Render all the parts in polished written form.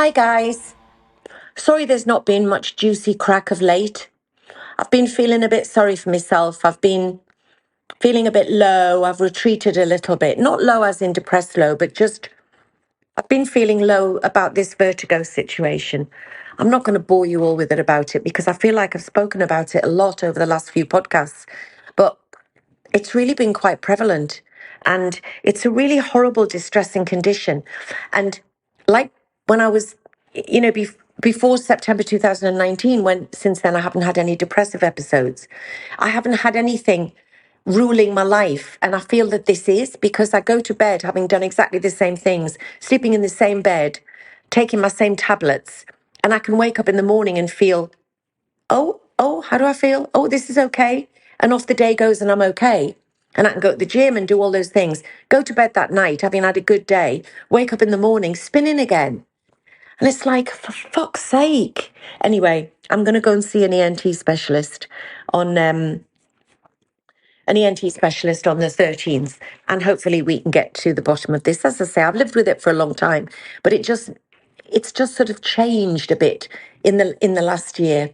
Hi guys. Sorry there's not been much juicy crack of late. I've been feeling a bit sorry for myself. I've been feeling a bit low. I've retreated a little bit. Not low as in depressed low, but just I've been feeling low about this vertigo situation. I'm not going to bore you all with it about it because I feel like I've spoken about it a lot over the last few podcasts. But it's really been quite prevalent, and it's a really horrible, distressing condition. And like when I was, before September 2019, since then I haven't had any depressive episodes. I haven't had anything ruling my life. And I feel that this is because I go to bed having done exactly the same things, sleeping in the same bed, taking my same tablets, and I can wake up in the morning and feel, oh, how do I feel? Oh, this is okay. And off the day goes and I'm okay. And I can go to the gym and do all those things. Go to bed that night, having had a good day, wake up in the morning, spinning again. And it's like, for fuck's sake. Anyway, I'm going to go and see an ENT specialist on the 13th. And hopefully we can get to the bottom of this. As I say, I've lived with it for a long time, but it's just sort of changed a bit in the last year.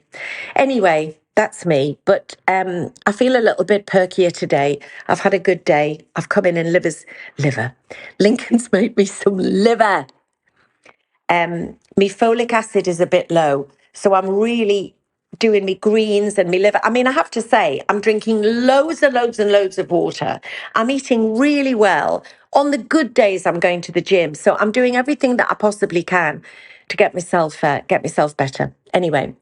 Anyway, that's me. But I feel a little bit perkier today. I've had a good day. I've come in and liver. Lincoln's made me some liver. Me folic acid is a bit low, so I'm really doing me greens and me liver. I mean, I have to say, I'm drinking loads and loads and loads of water. I'm eating really well. On the good days, I'm going to the gym, so I'm doing everything that I possibly can to get myself better. Anyway,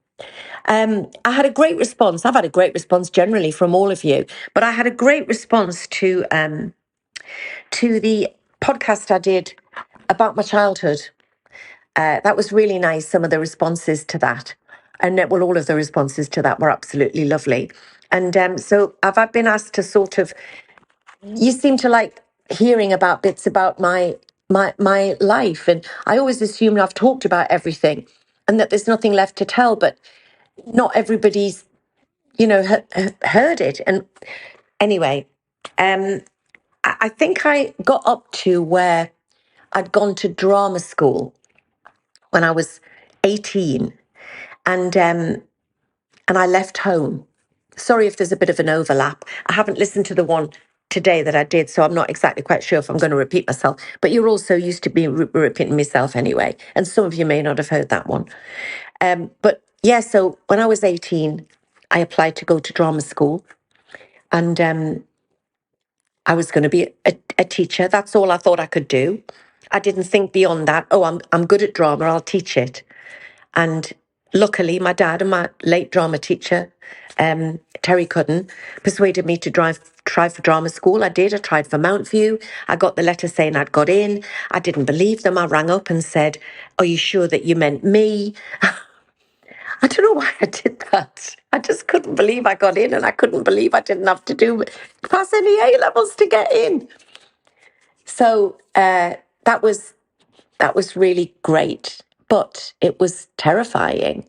I had a great response. I've had a great response generally from all of you, but I had a great response to the podcast I did about my childhood. That was really nice, some of the responses to that. And all of the responses to that were absolutely lovely. And so I've been asked to sort of, you seem to like hearing about bits about my life. And I always assumed I've talked about everything and that there's nothing left to tell, but not everybody's, heard it. And anyway, I think I got up to where I'd gone to drama school when I was 18, and I left home. Sorry if there's a bit of an overlap. I haven't listened to the one today that I did, so I'm not exactly quite sure if I'm going to repeat myself. But you're also used to me repeating myself anyway, and some of you may not have heard that one. But yeah, so when I was 18, I applied to go to drama school, and I was going to be a teacher. That's all I thought I could do. I didn't think beyond that. Oh, I'm good at drama. I'll teach it. And luckily, my dad and my late drama teacher, Terry Cudden, persuaded me to try for drama school. I did. I tried for Mountview. I got the letter saying I'd got in. I didn't believe them. I rang up and said, "Are you sure that you meant me?" I don't know why I did that. I just couldn't believe I got in, and I couldn't believe I didn't have to pass any A levels to get in. So that was really great, but it was terrifying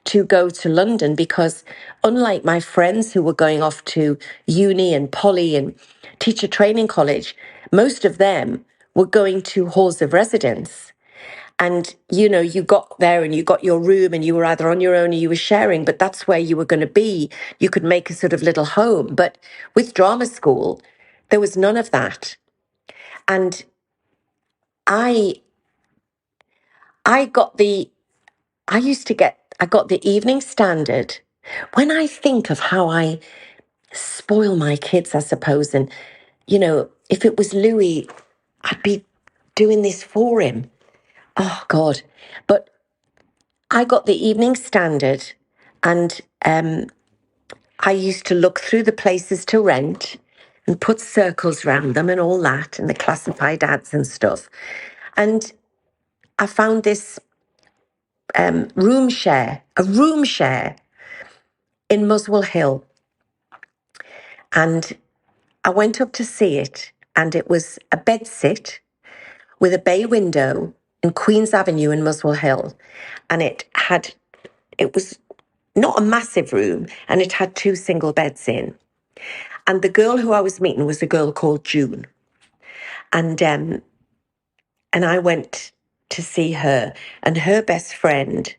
to go to London because, unlike my friends who were going off to uni and poly and teacher training college, most of them were going to halls of residence. And, you got there and you got your room and you were either on your own or you were sharing, but that's where you were going to be. You could make a sort of little home. But with drama school, there was none of that. And I got the Evening Standard. When I think of how I spoil my kids, I suppose, and, if it was Louis, I'd be doing this for him. Oh, God. But I got the Evening Standard, and I used to look through the places to rent and put circles around them and all that, and the classified ads and stuff. And I found this a room share in Muswell Hill. And I went up to see it, and it was a bedsit with a bay window in Queen's Avenue in Muswell Hill. And it was not a massive room, and it had 2 single beds in. And the girl who I was meeting was a girl called June. And I went to see her, and her best friend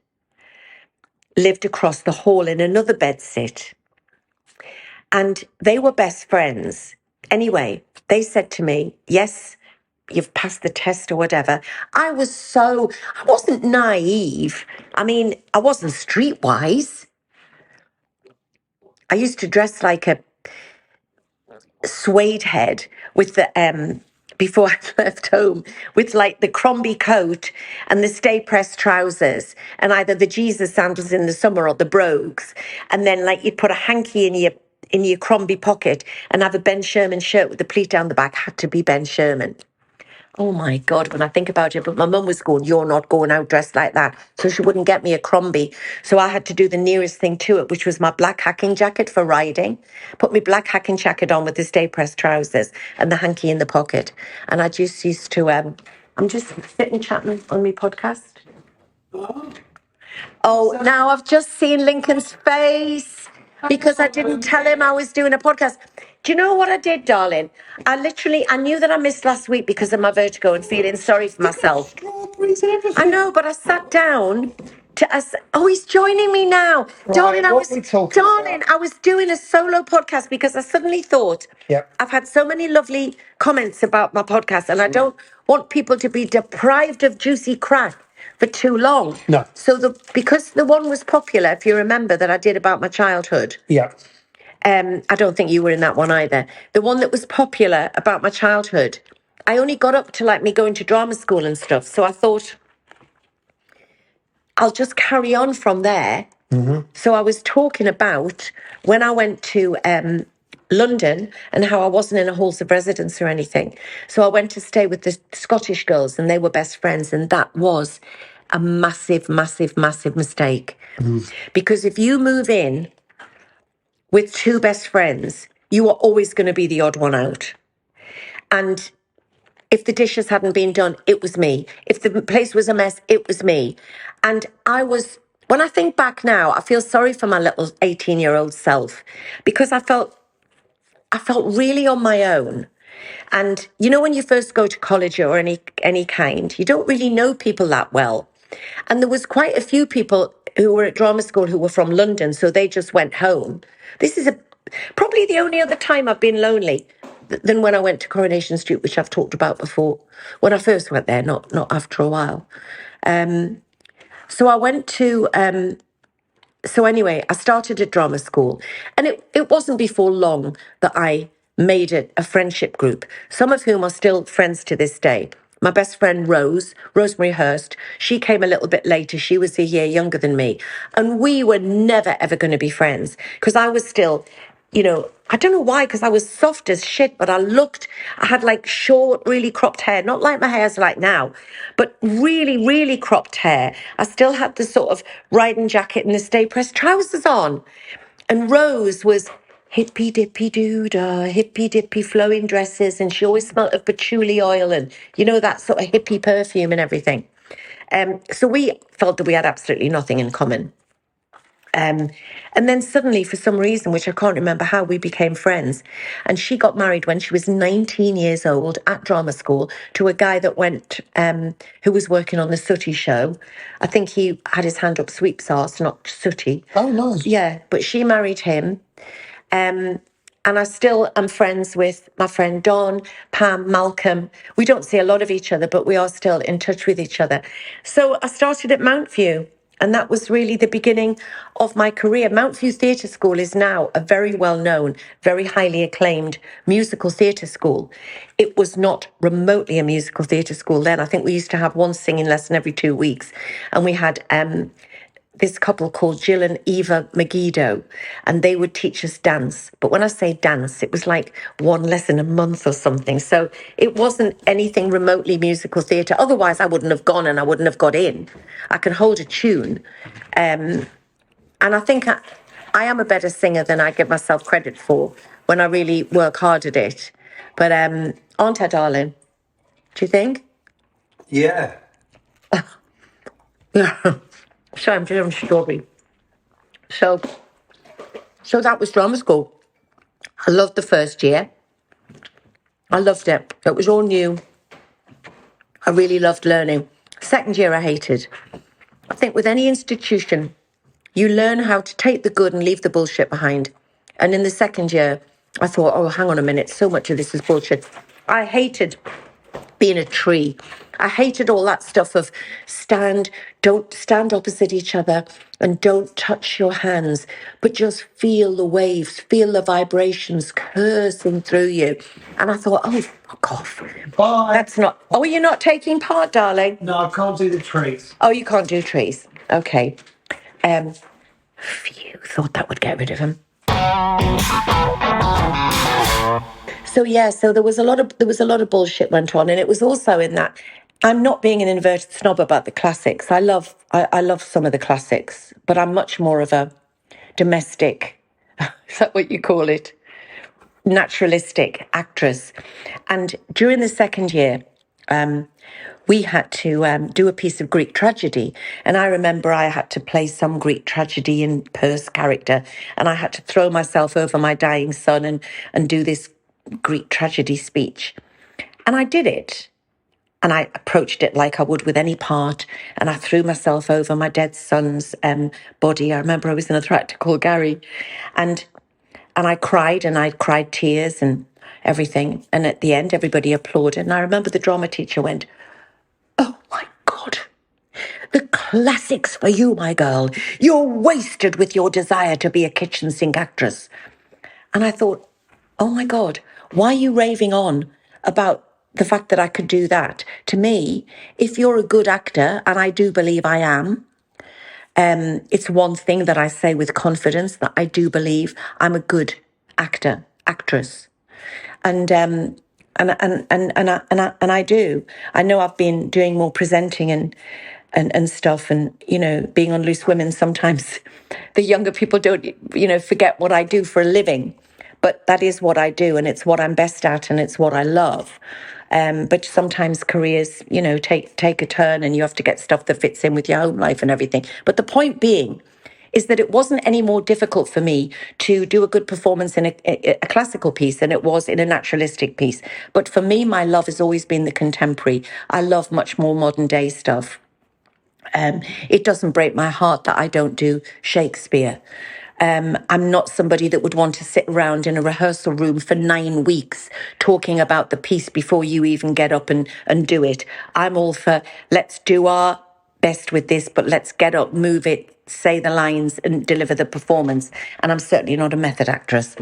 lived across the hall in another bedsit. And they were best friends. Anyway, they said to me, yes, you've passed the test or whatever. I wasn't naive. I mean, I wasn't streetwise. I used to dress like a suede head with the before I left home, with like the Crombie coat and the stay pressed trousers and either the Jesus sandals in the summer or the brogues, and then like you'd put a hanky in your Crombie pocket and have a Ben Sherman shirt with the pleat down the back. Had to be Ben Sherman. Oh my God, when I think about it, but my mum was going, you're not going out dressed like that. So she wouldn't get me a Crombie. So I had to do the nearest thing to it, which was my black hacking jacket for riding. Put my black hacking jacket on with the stay pressed trousers and the hanky in the pocket. And I just used to, I'm just sitting chatting on my podcast. Oh, now I've just seen Lincoln's face because I didn't tell him I was doing a podcast. Do you know what I did, darling? I knew that I missed last week because of my vertigo and feeling sorry for myself. I know, but I sat down oh, he's joining me now. Right, darling, I was doing a solo podcast because I suddenly thought, I've had so many lovely comments about my podcast and I don't want people to be deprived of juicy crack for too long. No. So because the one was popular, if you remember, that I did about my childhood. Yeah. I don't think you were in that one either. The one that was popular about my childhood, I only got up to like me going to drama school and stuff. So I thought I'll just carry on from there. Mm-hmm. So I was talking about when I went to London and how I wasn't in a halls of residence or anything. So I went to stay with the Scottish girls and they were best friends. And that was a massive, massive, massive mistake. Mm. Because if you move in with two best friends, you are always going to be the odd one out. And if the dishes hadn't been done, it was me. If the place was a mess, it was me. And when I think back now, I feel sorry for my little 18-year-old self because I felt really on my own. And you know, when you first go to college or any kind, you don't really know people that well. And there was quite a few people who were at drama school who were from London, so they just went home. This is probably the only other time I've been lonely than when I went to Coronation Street, which I've talked about before. When I first went there, not after a while. So I went to. So anyway, I started at drama school, and it wasn't before long that I made a friendship group, some of whom are still friends to this day. My best friend Rosemary Hurst, she came a little bit later. She was a year younger than me. And we were never, ever going to be friends because I was still, you know, I don't know why, because I was soft as shit, but I had like short, really cropped hair, not like my hair's like now, but really, really cropped hair. I still had the sort of riding jacket and the stay pressed trousers on. And Rose was hippy dippy doodah, hippy dippy flowing dresses, and she always smelled of patchouli oil and, you know, that sort of hippie perfume and everything. So we felt that we had absolutely nothing in common. And then suddenly, for some reason, which I can't remember how, we became friends. And she got married when she was 19 years old at drama school to a guy that who was working on the Sooty show. I think he had his hand up Sweep's arse, not Sooty. Oh, nice. Yeah, but she married him. And I still am friends with my friend Dawn, Pam, Malcolm. We don't see a lot of each other, but we are still in touch with each other. So I started at Mountview, and that was really the beginning of my career. Mountview Theatre School is now a very well-known, very highly acclaimed musical theatre school. It was not remotely a musical theatre school then. I think we used to have one singing lesson every 2 weeks, and we had this couple called Jill and Eva Megiddo, and they would teach us dance. But when I say dance, it was like one lesson a month or something. So it wasn't anything remotely musical theatre. Otherwise, I wouldn't have gone and I wouldn't have got in. I can hold a tune. And I think I am a better singer than I give myself credit for when I really work hard at it. But aren't I, darling? Do you think? Yeah. Yeah. So I'm doing a story. So that was drama school. I loved the first year. I loved it. It was all new. I really loved learning. Second year I hated. I think with any institution, you learn how to take the good and leave the bullshit behind. And in the second year, I thought, oh, hang on a minute, so much of this is bullshit. I hated being a tree. I hated all that stuff of don't stand opposite each other and don't touch your hands, but just feel the waves, feel the vibrations coursing through you. And I thought, oh, fuck off. Bye. That's not, oh, you're not taking part, darling? No, I can't do the trees. Oh, you can't do trees. Okay. Phew, thought that would get rid of him. So there was a lot of bullshit went on, and it was also in that I'm not being an inverted snob about the classics. I love some of the classics, but I'm much more of a domestic, is that what you call it? Naturalistic actress. And during the second year, we had to do a piece of Greek tragedy. And I remember I had to play some Greek tragedy in Peirce character. And I had to throw myself over my dying son and do this Greek tragedy speech. And I did it. And I approached it like I would with any part. And I threw myself over my dead son's body. I remember I was in a theatre called Gary. And I cried tears and everything. And at the end, everybody applauded. And I remember the drama teacher went, "Oh my God, the classics for you, my girl. You're wasted with your desire to be a kitchen sink actress." And I thought, oh my God, why are you raving on about the fact that I could do that? To me, if you're a good actor, and I do believe I am, it's one thing that I say with confidence that I do believe I'm a good actress. And I do. I know I've been doing more presenting and stuff, and being on Loose Women. Sometimes the younger people don't forget what I do for a living, but that is what I do, and it's what I'm best at, and it's what I love. But sometimes careers take a turn, and you have to get stuff that fits in with your home life and everything. But the point being is that it wasn't any more difficult for me to do a good performance in a classical piece than it was in a naturalistic piece. But for me, my love has always been the contemporary. I love much more modern day stuff. It doesn't break my heart that I don't do Shakespeare. I'm not somebody that would want to sit around in a rehearsal room for 9 weeks talking about the piece before you even get up and do it. I'm all for, let's do our best with this, but let's get up, move it, say the lines and deliver the performance. And I'm certainly not a method actress.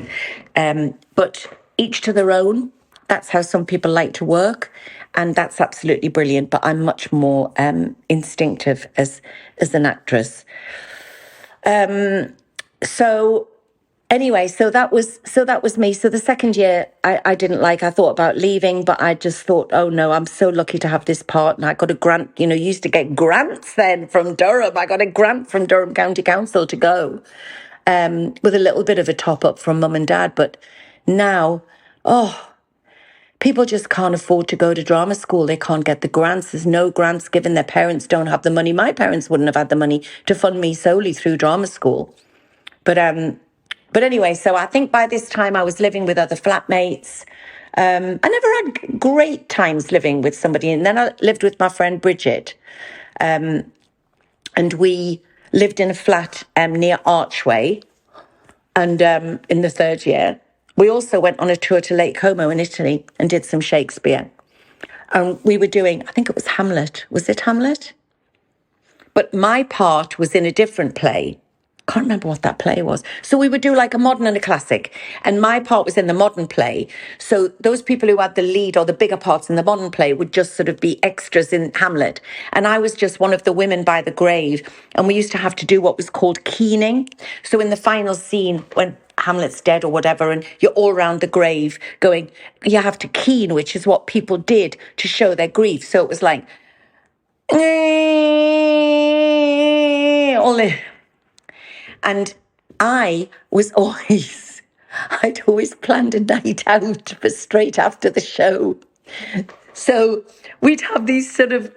But each to their own. That's how some people like to work. And that's absolutely brilliant. But I'm much more instinctive as an actress. So anyway, so that was me. So the second year I didn't like. I thought about leaving, but I just thought, oh no, I'm so lucky to have this part. And I got a grant, used to get grants then from Durham. I got a grant from Durham County Council to go, with a little bit of a top up from mum and dad. But now, people just can't afford to go to drama school. They can't get the grants. There's no grants given. Their parents don't have the money. My parents wouldn't have had the money to fund me solely through drama school. But anyway, so I think by this time I was living with other flatmates. I never had great times living with somebody. And then I lived with my friend Bridget. And we lived in a flat near Archway. And in the third year, we also went on a tour to Lake Como in Italy and did some Shakespeare. And we were doing, I think it was Hamlet. Was it Hamlet? But my part was in a different play. Can't remember what that play was. So we would do like a modern and a classic. And my part was in the modern play. So those people who had the lead or the bigger parts in the modern play would just sort of be extras in Hamlet. And I was just one of the women by the grave. And we used to have to do what was called keening. So in the final scene, when Hamlet's dead or whatever, and you're all around the grave going, you have to keen, which is what people did to show their grief. So it was like, only. And I'd always planned a night out for straight after the show. So we'd have these sort of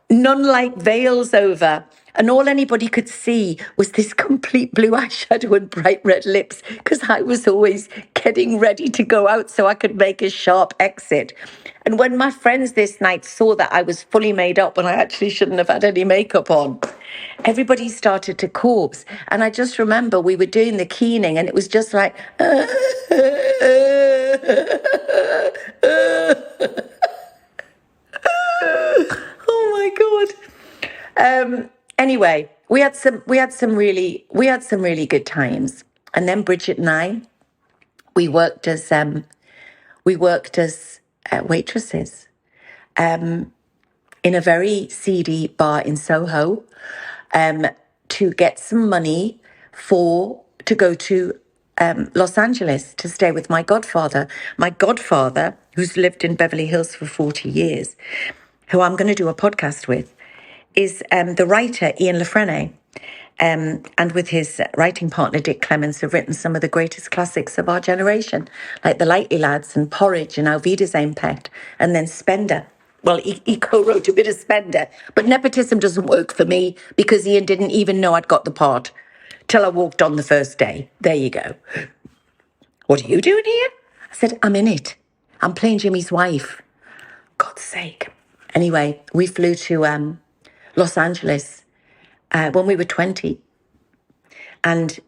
nun-like veils over, and all anybody could see was this complete blue eyeshadow and bright red lips, because I was always getting ready to go out so I could make a sharp exit. And when my friends this night saw that I was fully made up and I actually shouldn't have had any makeup on, everybody started to corpse. And I just remember we were doing the keening, and it was just like, oh my God. Anyway, we had some really good times. And then Bridget and I, we worked as waitresses in a very seedy bar in Soho, to get some money to go to Los Angeles to stay with my godfather. My godfather, who's lived in Beverly Hills for 40 years, who I'm going to do a podcast with, is the writer Ian Frenais. And with his writing partner, Dick Clements, have written some of the greatest classics of our generation, like The Lightly Lads and Porridge and Auf Wiedersehen Pet, and then Spender. Well, he co-wrote a bit of Spender, but nepotism doesn't work for me because Ian didn't even know I'd got the part till I walked on the first day. There you go. What are you doing here? I said, I'm in it. I'm playing Jimmy's wife. God's sake. Anyway, we flew to Los Angeles when we were 20. And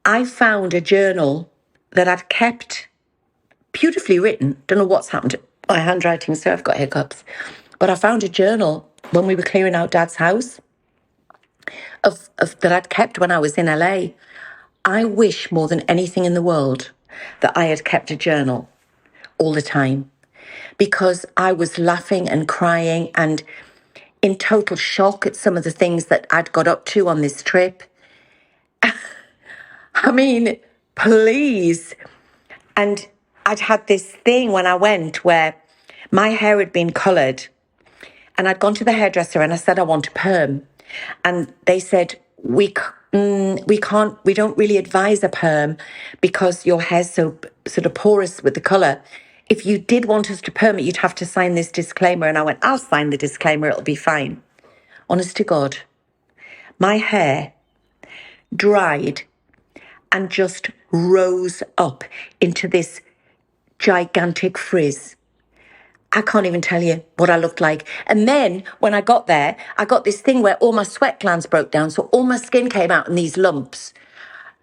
I found a journal that I'd kept, beautifully written. Don't know what's happened to my handwriting, so I've got hiccups. But I found a journal when we were clearing out Dad's house of that I'd kept when I was in LA. I wish more than anything in the world that I had kept a journal all the time, because I was laughing and crying and in total shock at some of the things that I'd got up to on this trip. I mean, please. And I'd had this thing when I went where my hair had been coloured, and I'd gone to the hairdresser and I said, I want a perm. And they said, we don't really advise a perm because your hair's so sort of porous with the colour. If you did want us to perm it, you'd have to sign this disclaimer. And I went, I'll sign the disclaimer, it'll be fine. Honest to God, my hair dried and just rose up into this gigantic frizz. I can't even tell you what I looked like. And then when I got there, I got this thing where all my sweat glands broke down. So all my skin came out in these lumps.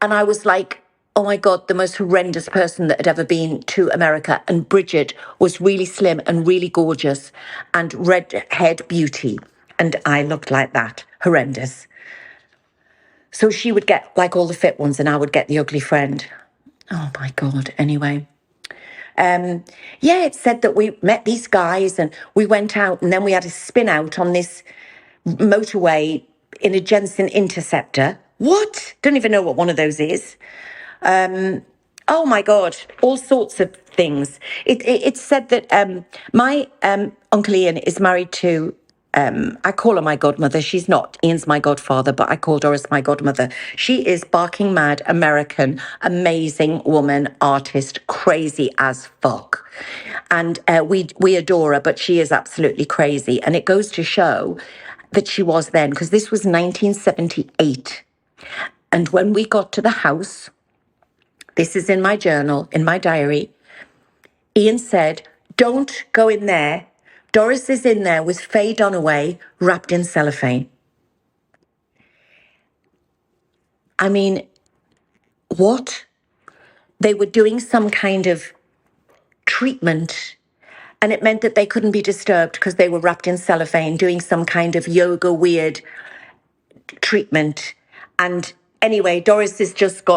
And I was like, oh my God, the most horrendous person that had ever been to America. And Bridget was really slim and really gorgeous and red-haired beauty. And I looked like that, horrendous. So she would get like all the fit ones and I would get the ugly friend. Oh my God, anyway. It said that we met these guys and we went out and then we had a spin out on this motorway in a Jensen Interceptor. What? Don't even know what one of those is. Oh my God, all sorts of things. It said that my Uncle Ian is married to, I call her my godmother. She's not. Ian's my godfather, but I call Doris my godmother. She is barking mad, American, amazing woman, artist, crazy as fuck. And we adore her, but she is absolutely crazy. And it goes to show that she was then, because this was 1978. And when we got to the house, this is in my journal, in my diary, Ian said, don't go in there. Doris is in there with Faye Dunaway wrapped in cellophane. I mean, what? They were doing some kind of treatment, and it meant that they couldn't be disturbed because they were wrapped in cellophane, doing some kind of yoga weird treatment. And anyway, Doris has just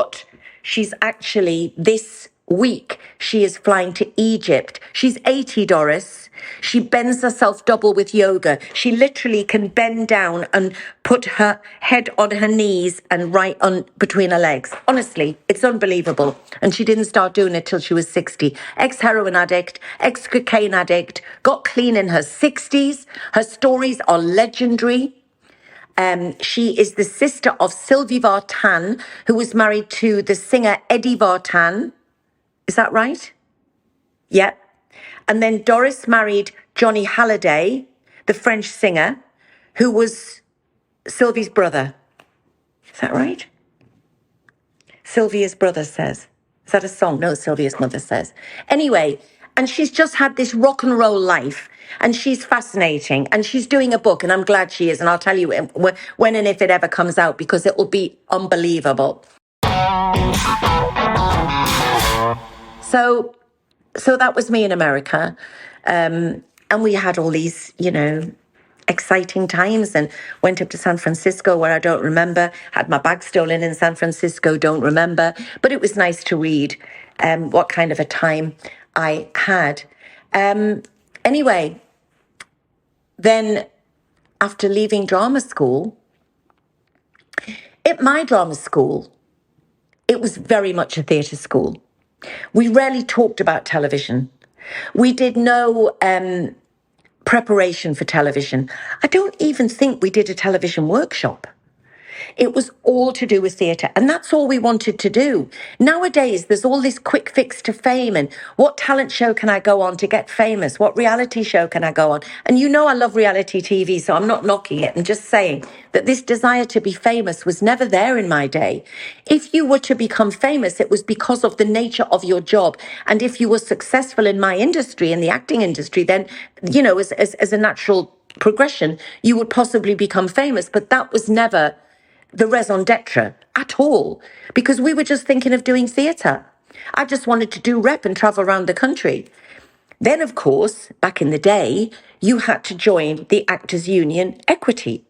she's actually this week, she is flying to Egypt. She's 80, Doris. She bends herself double with yoga. She literally can bend down and put her head on her knees and right on between her legs. Honestly, it's unbelievable. And she didn't start doing it till she was 60. Ex-heroin addict, ex-cocaine addict, got clean in her 60s. Her stories are legendary. She is the sister of Sylvie Vartan, who was married to the singer Eddie Vartan. Is that right? Yeah. And then Doris married Johnny Halliday, the French singer, who was Sylvie's brother. Is that right? Sylvia's brother says. Is that a song? No, Sylvia's mother says. Anyway, and she's just had this rock and roll life, and she's fascinating, and she's doing a book, and I'm glad she is, and I'll tell you when and if it ever comes out, because it will be unbelievable. So that was me in America, and we had all these, exciting times, and went up to San Francisco, where I don't remember, had my bag stolen in San Francisco, don't remember, but it was nice to read what kind of a time I had. Anyway, then after leaving drama school, at my drama school, it was very much a theatre school. We rarely talked about television. We did no preparation for television. I don't even think we did a television workshop. It was all to do with theatre, and that's all we wanted to do. Nowadays, there's all this quick fix to fame, and what talent show can I go on to get famous? What reality show can I go on? And I love reality TV, so I'm not knocking it. I'm just saying that this desire to be famous was never there in my day. If you were to become famous, it was because of the nature of your job. And if you were successful in my industry, in the acting industry, then, as a natural progression, you would possibly become famous. But that was never the raison d'etre at all, because we were just thinking of doing theatre. I just wanted to do rep and travel around the country. Then, of course, back in the day, you had to join the Actors Union Equity.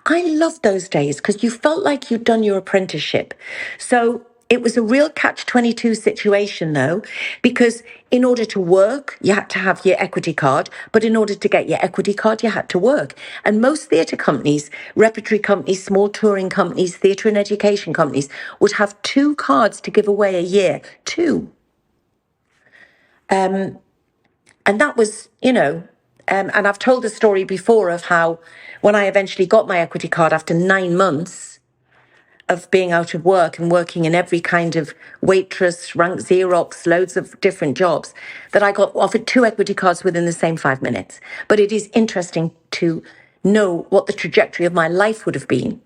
I loved those days because you felt like you'd done your apprenticeship. So it was a real catch-22 situation, though, because in order to work, you had to have your equity card. But in order to get your equity card, you had to work. And most theatre companies, repertory companies, small touring companies, theatre and education companies would have 2 cards to give away a year. 2. And that was, and I've told the story before of how when I eventually got my equity card after 9 months of being out of work and working in every kind of waitress, rank Xerox, loads of different jobs, that I got offered 2 equity cards within the same 5 minutes. But it is interesting to know what the trajectory of my life would have been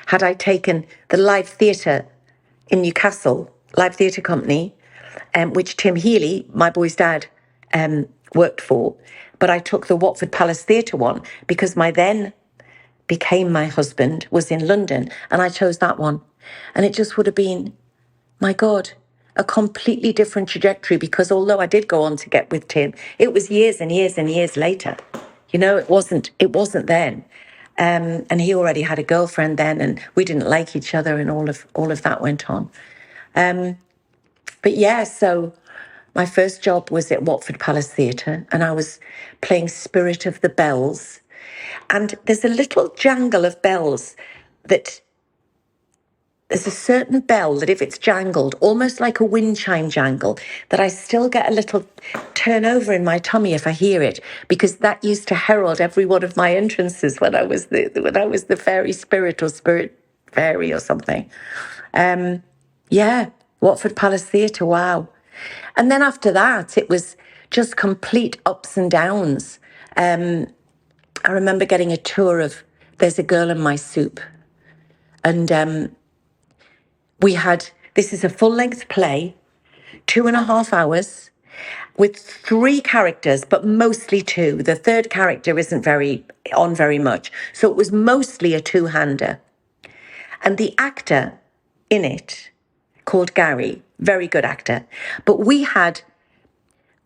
had I taken the live theatre in Newcastle, live theatre company, which Tim Healy, my boy's dad, worked for. But I took the Watford Palace Theatre one because my then became my husband was in London, and I chose that one. And it just would have been, my God, a completely different trajectory, because although I did go on to get with Tim, it was years and years and years later. It wasn't then. And he already had a girlfriend then, and we didn't like each other, and all of that went on. But yeah, so my first job was at Watford Palace Theatre, and I was playing Spirit of the Bells. And there's a little jangle of bells that there's a certain bell that if it's jangled, almost like a wind chime jangle, that I still get a little turnover in my tummy if I hear it, because that used to herald every one of my entrances when I was the fairy spirit or spirit fairy or something. Yeah, Watford Palace Theatre, wow. And then after that, it was just complete ups and downs. I remember getting a tour of There's a Girl in My Soup. And this is a full-length play, 2.5 hours, with 3 characters, but mostly 2. The third character isn't very much. So it was mostly a 2-hander. And the actor in it, called Gary, very good actor. But we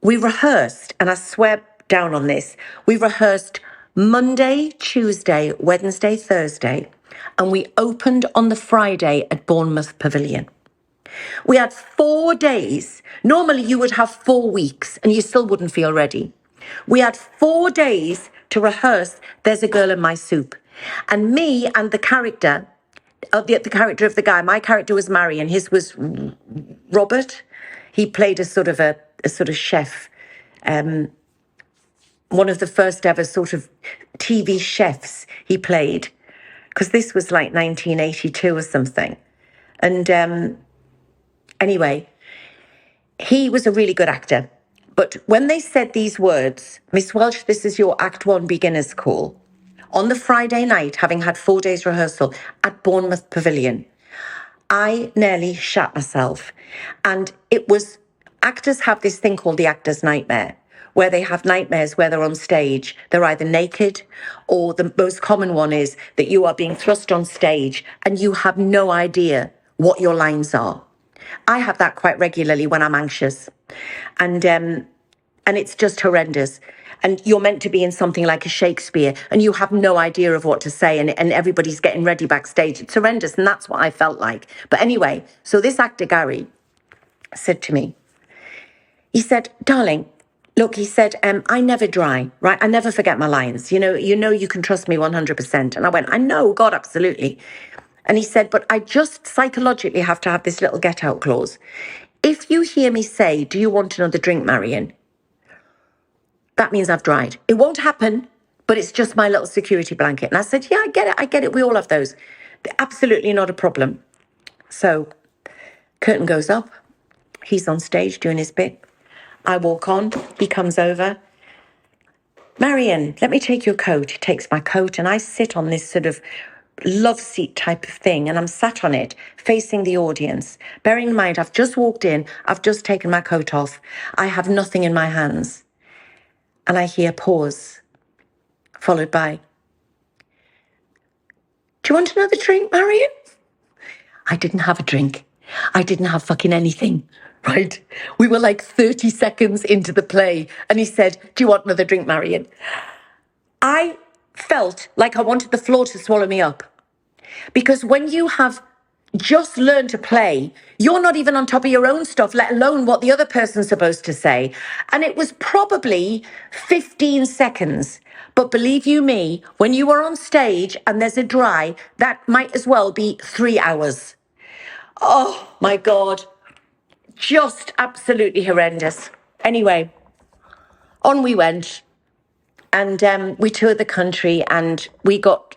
rehearsed, and I swear down on this, we rehearsed Monday, Tuesday, Wednesday, Thursday, and we opened on the Friday at Bournemouth Pavilion. We had 4 days. Normally you would have 4 weeks and you still wouldn't feel ready. We had 4 days to rehearse There's a Girl in My Soup. And me and the character of the guy, my character was Mary and his was Robert. He played a sort of chef, one of the first ever sort of TV chefs he played, because this was like 1982 or something. And anyway, he was a really good actor, But when they said these words, Miss Welch, this is your Act One beginner's call, on the Friday night, having had 4 days rehearsal at Bournemouth Pavilion, I nearly shat myself. And it was, actors have this thing called the actor's nightmare, where they have nightmares where they're on stage. They're either naked, or the most common one is that you are being thrust on stage and you have no idea what your lines are. I have that quite regularly when I'm anxious. And it's just horrendous. And you're meant to be in something like a Shakespeare and you have no idea of what to say, and everybody's getting ready backstage. It's horrendous. And that's what I felt like. But anyway, so this actor, Gary, said to me, he said, darling, look, he said, I never dry, right? I never forget my lines. You know, you can trust me 100%. And I went, I know, God, absolutely. And he said, but I just psychologically have to have this little get out clause. If you hear me say, do you want another drink, Marion? That means I've dried. It won't happen, but it's just my little security blanket. And I said, yeah, I get it. We all have those. Absolutely not a problem. So curtain goes up. He's on stage doing his bit. I walk on. He comes over. Marion, let me take your coat. He takes my coat and I sit on this sort of love seat type of thing. And I'm sat on it facing the audience. Bearing in mind, I've just walked in. I've just taken my coat off. I have nothing in my hands. And I hear pause, followed by, do you want another drink, Marion? I didn't have a drink. I didn't have fucking anything, right? We were like 30 seconds into the play. And he said, do you want another drink, Marion? I felt like I wanted the floor to swallow me up. Because when you have just learned to play, you're not even on top of your own stuff, let alone what the other person's supposed to say. And it was probably 15 seconds. But believe you me, when you are on stage and there's a dry, that might as well be 3 hours. Oh my God. Just absolutely horrendous. Anyway, on we went. And we toured the country, and I got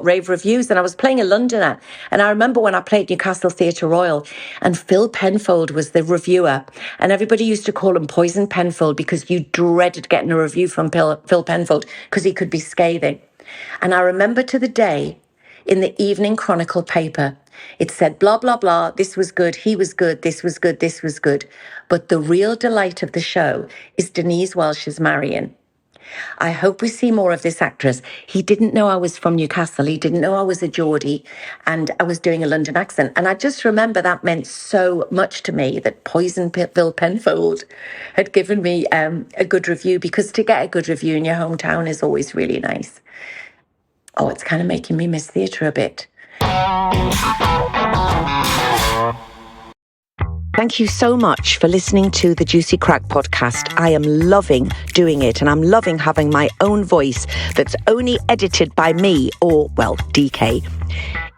rave reviews, and I was playing a Londoner. And I remember when I played Newcastle Theatre Royal, and Phil Penfold was the reviewer, and everybody used to call him Poison Penfold because you dreaded getting a review from Phil Penfold because he could be scathing. And I remember to the day in the Evening Chronicle paper, it said, blah, blah, blah, this was good, he was good, this was good, this was good. But the real delight of the show is Denise Welch's Marion. I hope we see more of this actress. He didn't know I was from Newcastle. He didn't know I was a Geordie and I was doing a London accent. And I just remember that meant so much to me that Poison Phil Penfold had given me a good review, because to get a good review in your hometown is always really nice. Oh, it's kind of making me miss theatre a bit. Thank you so much for listening to the Juicy Crack podcast. I am loving doing it, and I'm loving having my own voice that's only edited by me, or, well, DK.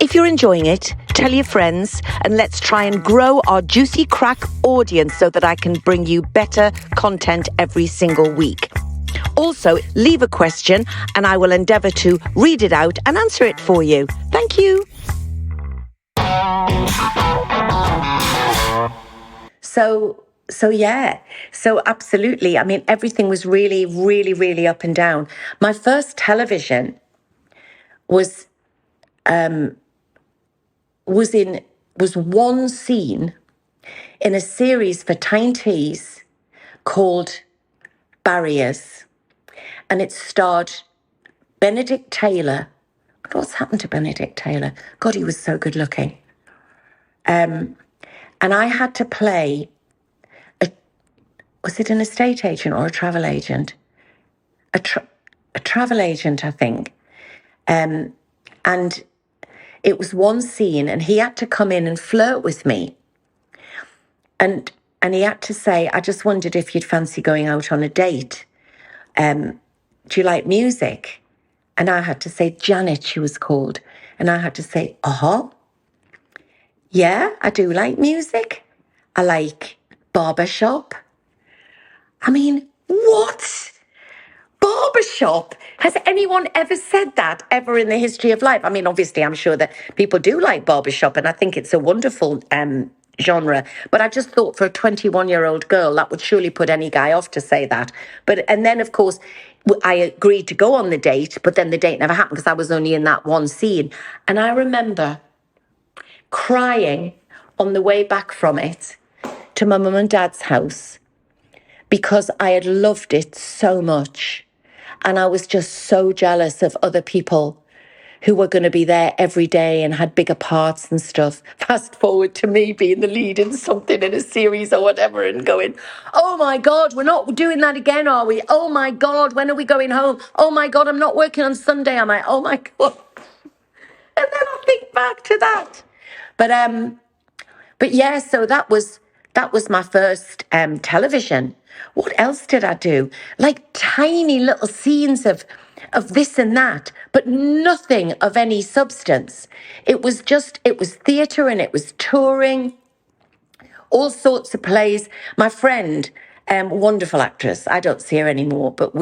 If you're enjoying it, tell your friends, and let's try and grow our Juicy Crack audience so that I can bring you better content every single week. Also, leave a question and I will endeavour to read it out and answer it for you. Thank you. So absolutely. I mean, everything was really, really, really up and down. My first television was one scene in a series for Tyne Tees called Barriers, and it starred Benedict Taylor. What's happened to Benedict Taylor? God, he was so good looking. And I had to play, was it an estate agent or a travel agent? A travel agent, I think. And it was one scene, and he had to come in and flirt with me. And he had to say, I just wondered if you'd fancy going out on a date. Do you like music? And I had to say, Janet, she was called. And I had to say, yeah, I do like music. I like barbershop. I mean, what? Barbershop? Has anyone ever said that ever in the history of life? I mean, obviously, I'm sure that people do like barbershop, and I think it's a wonderful genre. But I just thought for a 21-year-old girl, that would surely put any guy off to say that. And then, of course, I agreed to go on the date, but then the date never happened because I was only in that one scene. And I remember crying on the way back from it to my mum and dad's house because I had loved it so much. And I was just so jealous of other people who were going to be there every day and had bigger parts and stuff. Fast forward to me being the lead in something in a series or whatever and going, oh my God, we're not doing that again, are we? Oh my God, when are we going home? Oh my God, I'm not working on Sunday, am I? Oh my God. And then I think back to that. But yeah, so that was my first television. What else did I do? Like tiny little scenes of this and that, but nothing of any substance. It was theatre and it was touring, all sorts of plays. My friend, wonderful actress, I don't see her anymore, but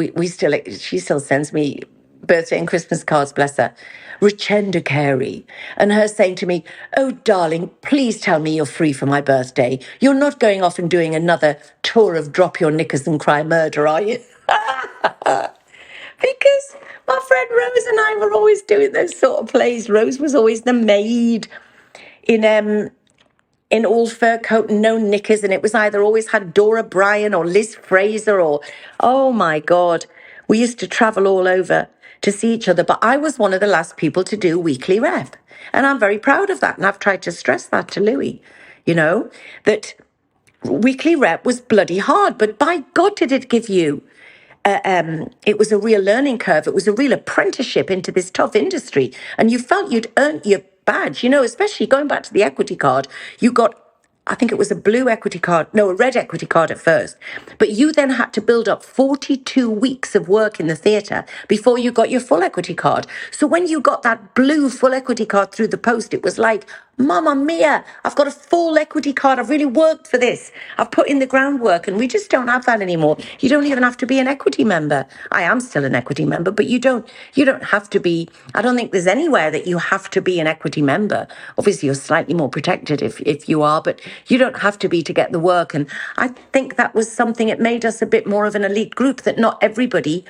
she still sends me birthday and Christmas cards, bless her, Richenda Carey, and her saying to me, oh, darling, please tell me you're free for my birthday. You're not going off and doing another tour of Drop Your Knickers and Cry Murder, are you? Because my friend Rose and I were always doing those sort of plays. Rose was always the maid in all fur coat and no knickers, and it was either always had Dora Bryan or Liz Fraser or, oh my God, we used to travel all over to see each other. But I was one of the last people to do weekly rep, and I'm very proud of that. And I've tried to stress that to Louis, that weekly rep was bloody hard, but by God, did it give you it was a real learning curve. It was a real apprenticeship into this tough industry. And you felt you'd earned your badge, especially going back to the equity card. You got, I think it was a a red equity card at first. But you then had to build up 42 weeks of work in the theatre before you got your full equity card. So when you got that blue full equity card through the post, it was like, Mamma mia, I've got a full equity card. I've really worked for this. I've put in the groundwork, and we just don't have that anymore. You don't even have to be an equity member. I am still an equity member, but you don't have to be. I don't think there's anywhere that you have to be an equity member. Obviously, you're slightly more protected if you are, but you don't have to be to get the work. And I think that was something, it made us a bit more of an elite group, that not everybody,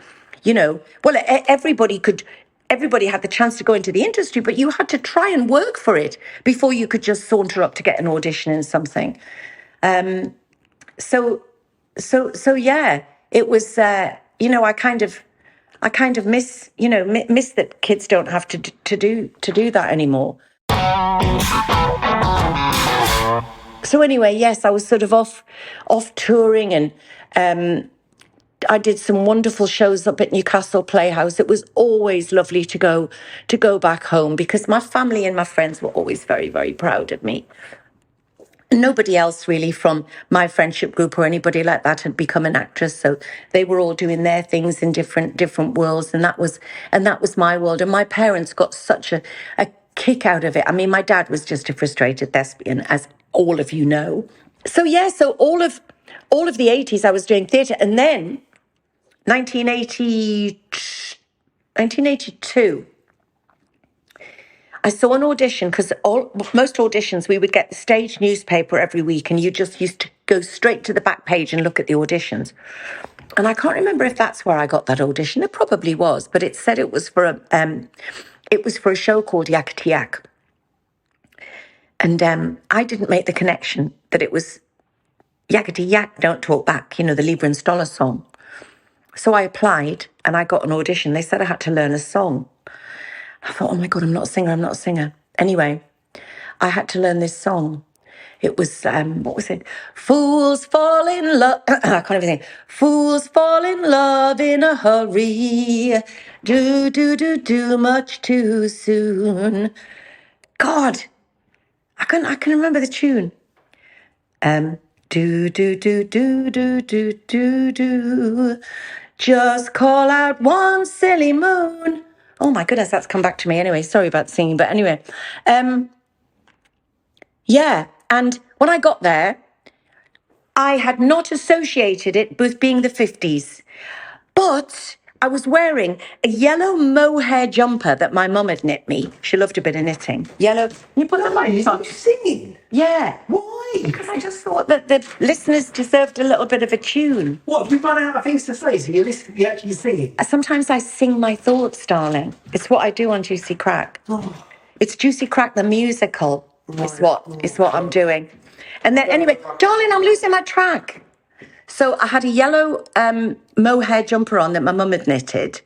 everybody had the chance to go into the industry, but you had to try and work for it before you could just saunter up to get an audition in something. So yeah, it was, I kind of miss that kids don't have to do that anymore. So anyway, yes, I was sort of off touring, and I did some wonderful shows up at Newcastle Playhouse. It was always lovely to go back home because my family and my friends were always very, very proud of me. Nobody else really from my friendship group or anybody like that had become an actress, so they were all doing their things in different worlds, and that was my world. And my parents got such a kick out of it. I mean, my dad was just a frustrated thespian, as all of you know. So yeah, so all of the 80s I was doing theatre, and then 1982, I saw an audition, because most auditions, we would get the stage newspaper every week, and you just used to go straight to the back page and look at the auditions. And I can't remember if that's where I got that audition. It probably was, but it said it was for a show called Yakety Yak. And I didn't make the connection that it was Yakety Yak, Don't Talk Back, the Lieber and Stoller song. So I applied and I got an audition. They said I had to learn a song. I thought, oh my God, I'm not a singer. Anyway, I had to learn this song. It was, what was it? Fools fall in love. I can't even think. Fools fall in love in a hurry. Do much too soon. God, I can remember the tune. Do. Just call out one silly moon. Oh my goodness, that's come back to me anyway. Sorry about singing, but anyway. Yeah, and when I got there, I had not associated it with being the 50s. But I was wearing a yellow mohair jumper that my mum had knit me. She loved a bit of knitting. Yellow. Can you put the lights on? You're singing? Yeah. Why? Because I just thought that the listeners deserved a little bit of a tune. What, have you run out of things to say, so you're actually singing? Sometimes I sing my thoughts, darling. It's what I do on Juicy Crack. Oh. It's Juicy Crack the musical. Right. It's what I'm doing. And then anyway, darling, I'm losing my track. So I had a yellow mohair jumper on that my mum had knitted.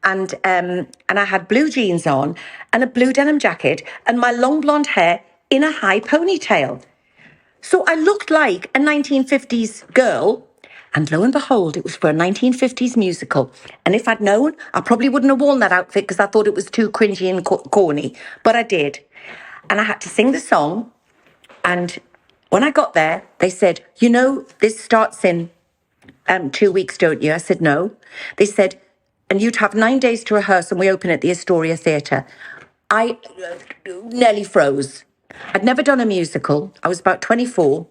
And I had blue jeans on and a blue denim jacket and my long blonde hair in a high ponytail. So I looked like a 1950s girl. And lo and behold, it was for a 1950s musical. And if I'd known, I probably wouldn't have worn that outfit because I thought it was too cringy and corny. But I did. And I had to sing the song. And when I got there, they said, you know, this starts in 2 weeks, don't you? I said, no. They said, and you'd have 9 days to rehearse and we open at the Astoria Theatre. I nearly froze. I'd never done a musical. I was about 24.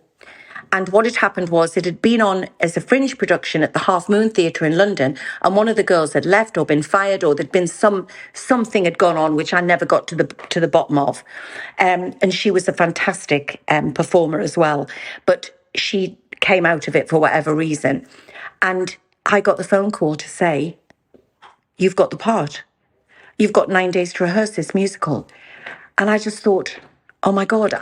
And what had happened was it had been on as a fringe production at the Half Moon Theatre in London, and one of the girls had left or been fired, or there'd been something had gone on which I never got to the bottom of. And she was a fantastic performer as well, but she came out of it for whatever reason. And I got the phone call to say, "You've got the part. You've got 9 days to rehearse this musical." And I just thought, oh my God,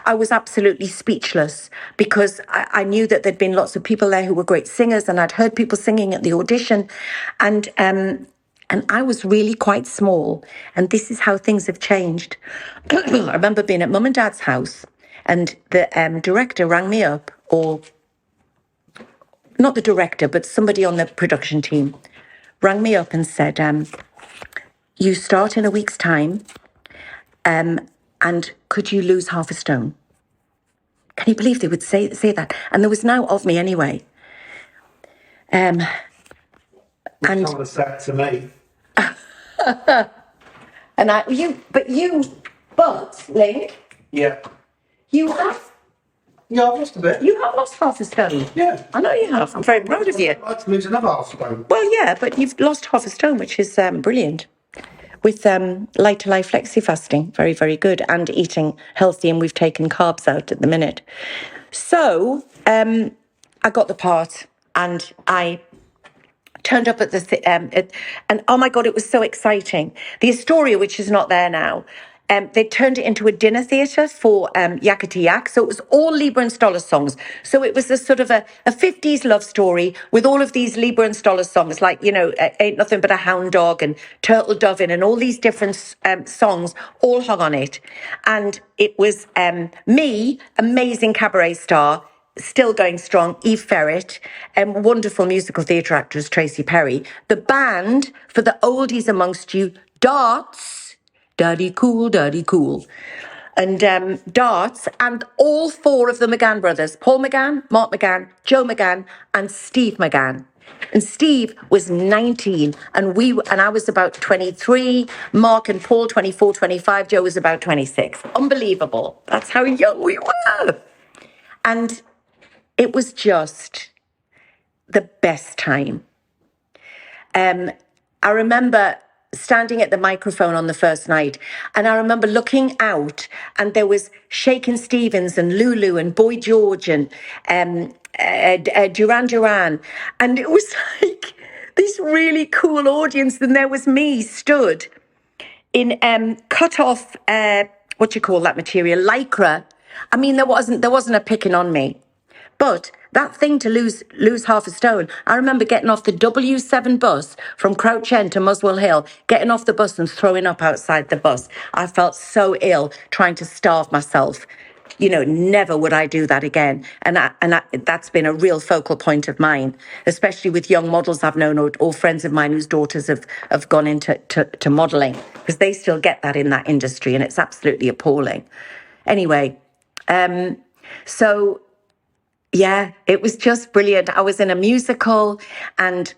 I was absolutely speechless because I knew that there'd been lots of people there who were great singers, and I'd heard people singing at the audition, and I was really quite small, and this is how things have changed. I remember being at Mum and Dad's house, and the director rang me up, or not the director, but somebody on the production team rang me up and said, "You start in a week's time. And could you lose half a stone?" Can you believe they would say that? And there was now of me anyway. And Someone would say it to me. and but Link, Yeah. you have I've lost a bit. you have lost half a stone. Yeah. I know you have. I'm very proud of you. I'd like to lose another half stone. Well, yeah, but you've lost half a stone, which is brilliant. With Light to Life flexi fasting, very, very good, and eating healthy, and we've taken carbs out at the minute. So I got the part, and I turned up at the and oh my God, it was so exciting. The Astoria, which is not there now, they turned it into a dinner theatre for Yakety Yak. So it was all Lieber and Stoller songs. So it was a sort of a 50s love story with all of these Lieber and Stoller songs, like, you know, Ain't Nothing But a Hound Dog and Turtle Dovin and all these different songs all hung on it. And it was me, amazing cabaret star, still going strong, Eve Ferret, wonderful musical theatre actress Tracy Perry, the band for the oldies amongst you, Darts, Daddy Cool, and Darts, and all four of the McGann brothers, Paul McGann, Mark McGann, Joe McGann, and Steve McGann. And Steve was 19, and I was about 23, Mark and Paul 24, 25, Joe was about 26. Unbelievable. That's how young we were. And it was just the best time. I remember standing at the microphone on the first night, and I remember looking out, and there was Shakin' Stevens and Lulu and Boy George and Duran Duran, and it was like this really cool audience. And there was me stood in cut off what do you call that material, lycra. I mean, there wasn't a picking on me. But that thing to lose half a stone, I remember getting off the W7 bus from Crouch End to Muswell Hill, getting off the bus and throwing up outside the bus. I felt so ill trying to starve myself. You know, never would I do that again. And that's been a real focal point of mine, especially with young models I've known or friends of mine whose daughters have gone into to modelling, because they still get that in that industry, and it's absolutely appalling. Anyway, so... yeah, it was just brilliant. I was in a musical, and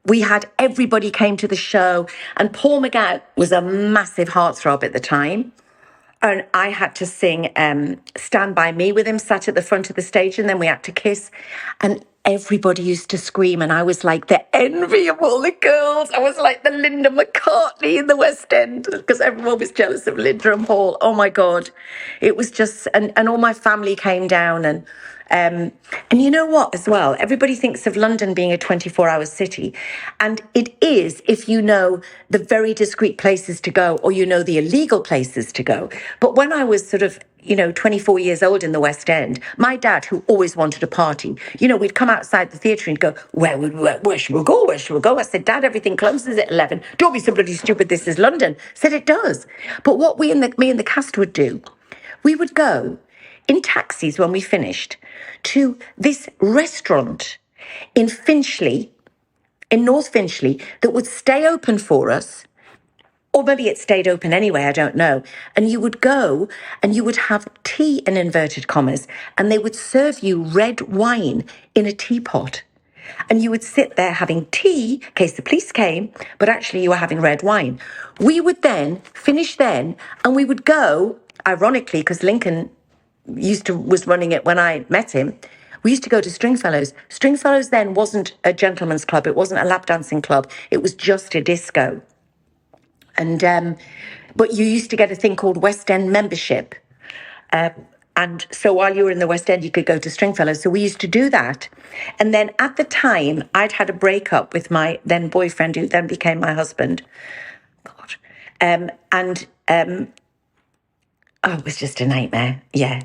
we had everybody came to the show, and Paul McGann was a massive heartthrob at the time. And I had to sing Stand By Me with him, sat at the front of the stage, and then we had to kiss. And everybody used to scream, and I was like the envy of all the girls. I was like the Linda McCartney in the West End because everyone was jealous of Linda and Paul. Oh my God. It was just, and all my family came down and you know what, as well, everybody thinks of London being a 24-hour city, and it is if you know the very discreet places to go or you know the illegal places to go. But when I was sort of 24 years old in the West End, my dad, who always wanted a party, we'd come outside the theatre and go, where should we go? Where should we go? I said, Dad, everything closes at 11. Don't be so bloody stupid. This is London. Said it does. But what me and the cast would do, we would go in taxis when we finished to this restaurant in Finchley, in North Finchley, that would stay open for us. Or maybe it stayed open anyway, I don't know. And you would go and you would have tea in inverted commas, and they would serve you red wine in a teapot. And you would sit there having tea in case the police came, but actually you were having red wine. We would then finish then, and we would go, ironically, because Lincoln was running it when I met him. We used to go to Stringfellows. Stringfellows then wasn't a gentleman's club. It wasn't a lap dancing club. It was just a disco. And but you used to get a thing called West End membership. And so while you were in the West End, you could go to Stringfellows. So we used to do that. And then at the time, I'd had a breakup with my then boyfriend, who then became my husband. God. Oh, it was just a nightmare. Yeah.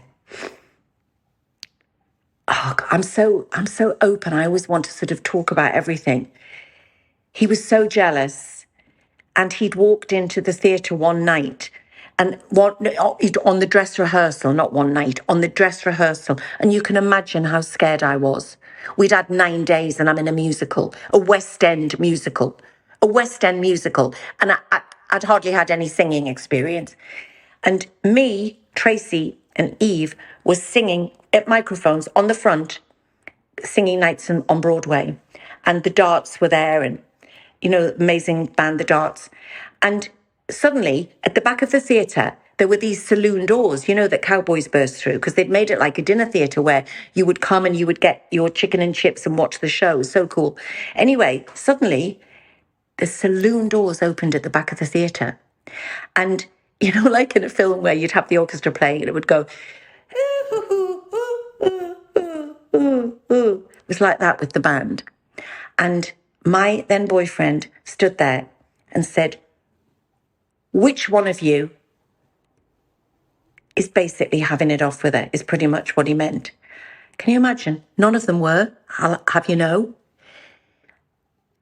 Oh, God, I'm so open. I always want to sort of talk about everything. He was so jealous, and he'd walked into the theatre one night, and on the dress rehearsal, not one night, on the dress rehearsal, and you can imagine how scared I was. We'd had 9 days, and I'm in a musical, a West End musical, and I'd hardly had any singing experience. And me, Tracy, and Eve was singing at microphones on the front, singing nights on Broadway. And the Darts were there, and, amazing band, the Darts. And suddenly, at the back of the theatre, there were these saloon doors, that cowboys burst through, because they'd made it like a dinner theatre where you would come and you would get your chicken and chips and watch the show. So cool. Anyway, suddenly, the saloon doors opened at the back of the theatre. And, like in a film where you'd have the orchestra playing and it would go, it was like that with the band. And my then boyfriend stood there and said, which one of you is basically having it off with her, is pretty much what he meant. Can you imagine? None of them were. I'll have you know.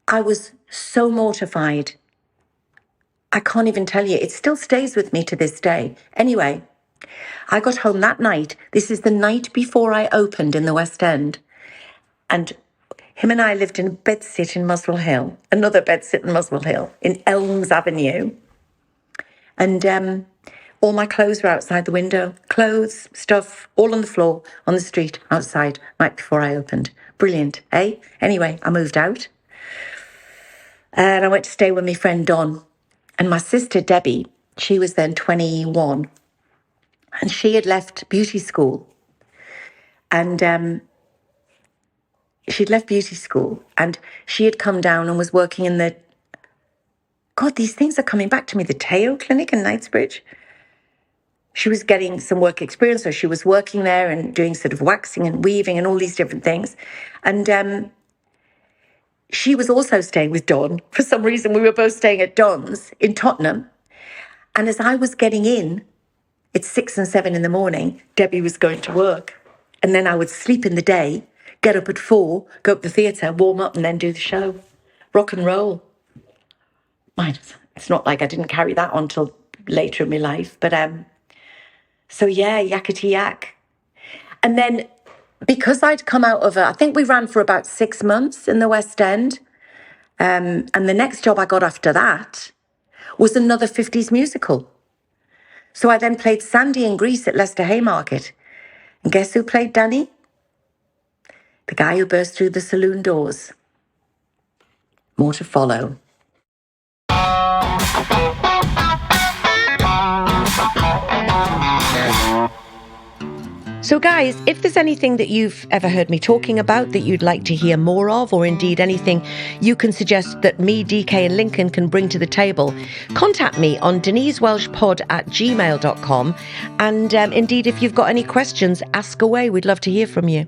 I was so mortified. I can't even tell you. It still stays with me to this day. Anyway, I got home that night. This is the night before I opened in the West End. And him and I lived in a bedsit in Muswell Hill, another bedsit in Muswell Hill, in Elms Avenue. And all my clothes were outside the window. Clothes, stuff, all on the floor, on the street, outside, night before I opened. Brilliant, eh? Anyway, I moved out. And I went to stay with my friend Don. And my sister Debbie, she was then 21. And she had left beauty school. And she'd left beauty school. And she had come down and was working in the... God, these things are coming back to me. The Teo Clinic in Knightsbridge. She was getting some work experience, so she was working there and doing sort of waxing and weaving and all these different things. And she was also staying with Don. For some reason, we were both staying at Don's in Tottenham. And as I was getting in, it's 6 and 7 in the morning, Debbie was going to work. And then I would sleep in the day, get up at 4, go up to the theatre, warm up, and then do the show. Rock and roll. Mind, it's not like I didn't carry that on till later in my life. But so yeah, Yakety Yak. And then because I'd come out of I think we ran for about 6 months in the West End. And the next job I got after that was another 50s musical. So I then played Sandy in Greece at Leicester Haymarket. And guess who played Danny? The guy who burst through the saloon doors. More to follow. So guys, if there's anything that you've ever heard me talking about that you'd like to hear more of, or indeed anything you can suggest that me, DK and Lincoln can bring to the table, contact me on denisewelchpod@gmail.com. And indeed, if you've got any questions, ask away. We'd love to hear from you.